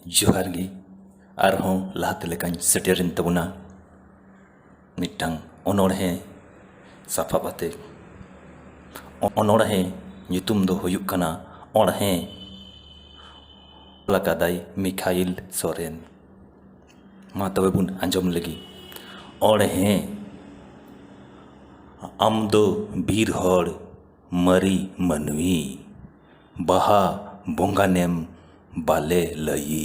जोहार गे आरहों लाहाते लेकान सेटेरेन तबना मिट्टांग अनोढ़े साफाब आते अनोढ़े nyutum do huyuk kana ओढ़े लकादाई मिखाइल सोरेन मा तबे बुन आंजम लगी ओढ़े आम दो बीर हड़ मरी मनवी बहा बोंगानेम बाले लई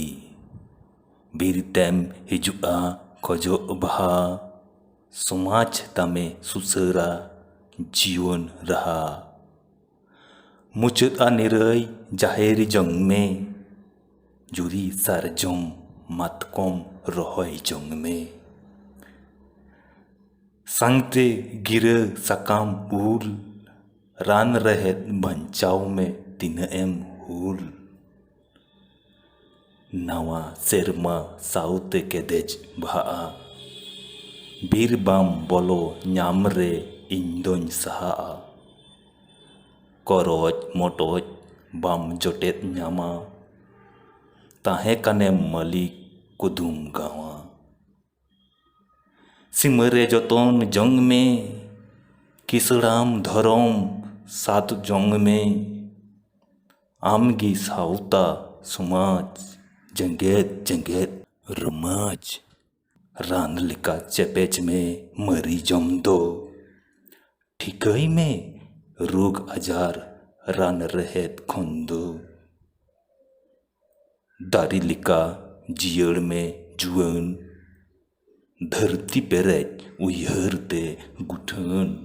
बीरतेम हिजुआ खोजो बहा समाज तमे सुसरा जीवन रहा मुचुत निरई जाहेरी जंग में जुरी सारजम मातकम रोहय जंग में संगते गिरे सकाम उल रान रहेत बंचाव में तिनएम हुल नवा सेरमा साउते के देज भा बीर बाम बोलो न्यामरे इंदों सहा करज मोटज बाम जोटेत न्यामा ताहे कने मलिक कुदुम गावा सिमरे जतन जंग में किसड़ाम धरोम सात जंग में आमगी साउता समाज जंगेत जंगेत रमाज रान लिका चेपेच में मरी जम दो ठिकई में रोग आजार रान रहेत खुंदो दारी लिका जियड़ में जुअन धरती पेरेज उयहरते गुठन